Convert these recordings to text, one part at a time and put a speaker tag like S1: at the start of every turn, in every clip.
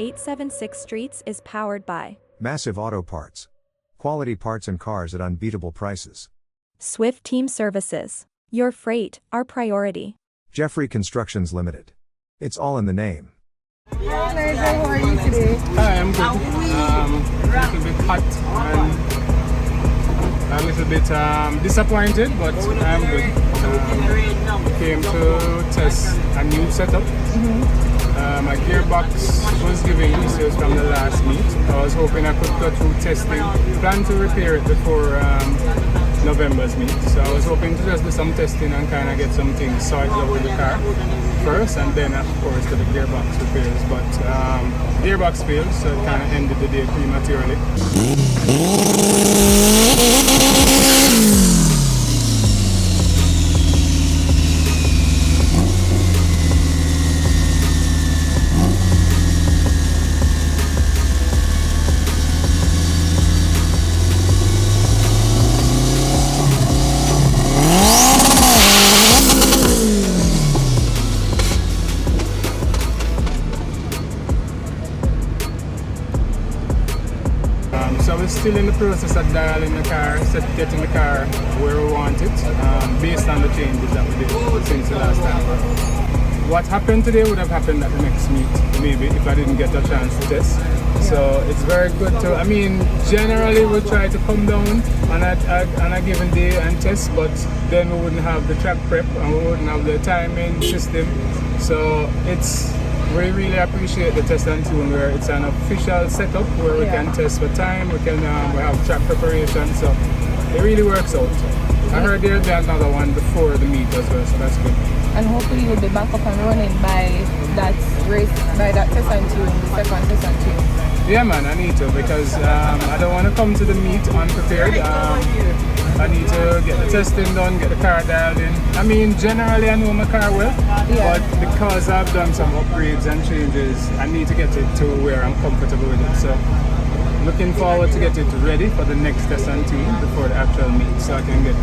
S1: 876 Streets is powered by
S2: Massive Auto Parts. Quality parts and cars at unbeatable prices.
S1: Swift Team Services. Your freight, our priority.
S2: Jeffrey Constructions Limited. It's all in the name.
S3: Hi Nigel, how are you today?
S4: Hi, I'm good. A little bit hot and a little bit disappointed, but I'm good. Came to test a new setup. My gearbox was giving issues from the last meet. I was hoping I could go through testing. Plan to repair it before November's meet. So I was hoping to just do some testing and kind of get some things sorted out with the car first, and then of course to the gearbox repairs. But gearbox failed, so it kind of ended the day prematurely. So we're still in the process of dialing the car, getting the car where we want it, based on the changes that we did since the last time. What happened today would have happened at the next meet, maybe, if I didn't get a chance to test. So it's very good to, I mean, generally we'll try to come down on a given day and test, but then we wouldn't have the track prep and we wouldn't have the timing system. So we really appreciate the test and tune where it's an official setup where we can test for time, we have track preparation, so it really works out. I heard there'll be another one before the meet as well, so that's good.
S3: And hopefully you'll be back up and running by that test and tune, the second test and tune.
S4: Yeah man, I need to, because I don't want to come to the meet unprepared. I need to get the testing done, get the car dialed in. I mean, generally I know my car well, but because I've done some upgrades and changes, I need to get it to where I'm comfortable with it. So, looking forward to get it ready for the next test and tune before the actual meet, so I can get,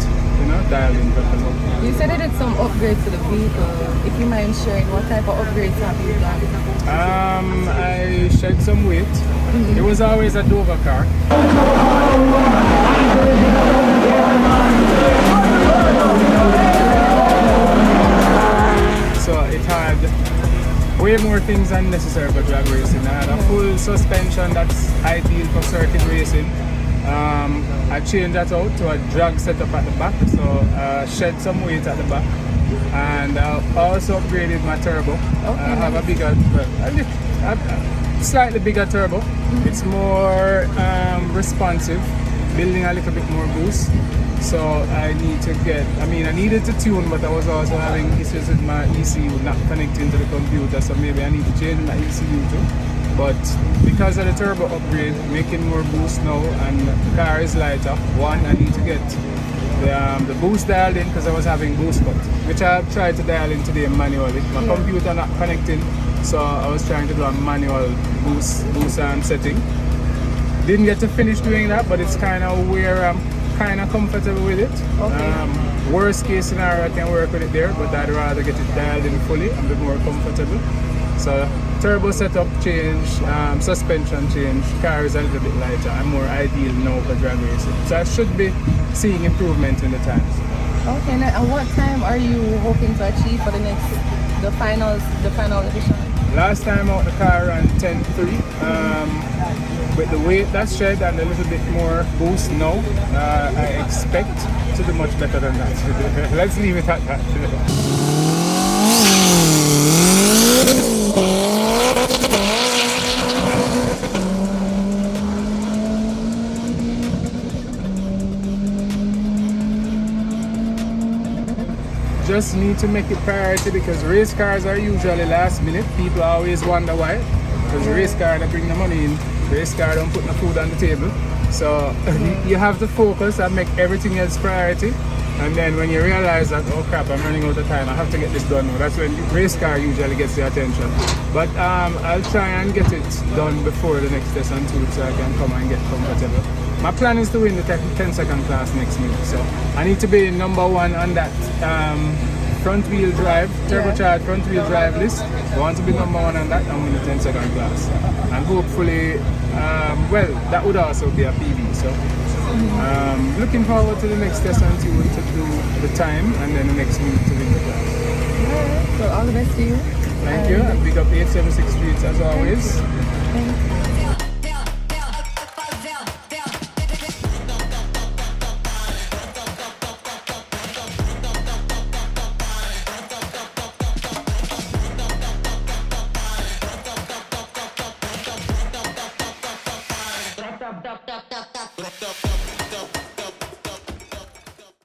S4: dialed in properly.
S3: You said you did some upgrades to the vehicle. If you mind sharing, what type of upgrades have you done?
S4: I shed some weight. It was always a Dover car. So it had way more things than necessary for drag racing. I had a full suspension that's ideal for circuit racing. I changed that out to a drag setup at the back, so shed some weight at the back. And I also upgraded my turbo. I have a bigger, slightly bigger turbo. It's more responsive, building a little bit more boost. So I needed to tune, but I was also having issues with my ECU not connecting to the computer, so maybe I need to change my ECU too. But because of the turbo upgrade, making more boost now, and the car is lighter, I need to get the boost dialed in, because I was having boost cut, which I tried to dial in today manually. My computer not connecting, so I was trying to do a manual boost setting. Didn't get to finish doing that, but it's kind of where I'm kind of comfortable with it. Worst case scenario, I can work with it there, but I'd rather get it dialed in fully and be more comfortable. So turbo setup change, suspension change, car is a little bit lighter and more ideal now for drag racing. So I should be seeing improvement in the times.
S3: Okay, now, and what time are you hoping to achieve for the final edition?
S4: Last time out the car ran 10.3. With the weight that's shed and a little bit more boost now, I expect to do much better than that. Let's leave it at that. Just need to make it priority, because race cars are usually last minute. People always wonder why, because race car they bring the money in, race car don't put no food on the table. So you have to focus and make everything else priority, and then when you realize that, oh crap, I'm running out of time, I have to get this done now, that's when the race car usually gets the attention. But I'll try and get it done before the next test and tune, so I can come and get comfortable. My plan is to win the 10-second class next meet, so I need to be number one on that front wheel drive, turbocharged front wheel drive list. I want to be number one on that and win the 10 second class. And hopefully, well, that would also be a PB. So looking forward to the next test and tune to do the time and then the next week to win the class.
S3: Alright, so all the best to you.
S4: Thank you, and big up 876 Streets as always.
S3: Thanks.
S5: Drop, drop, drop, drop.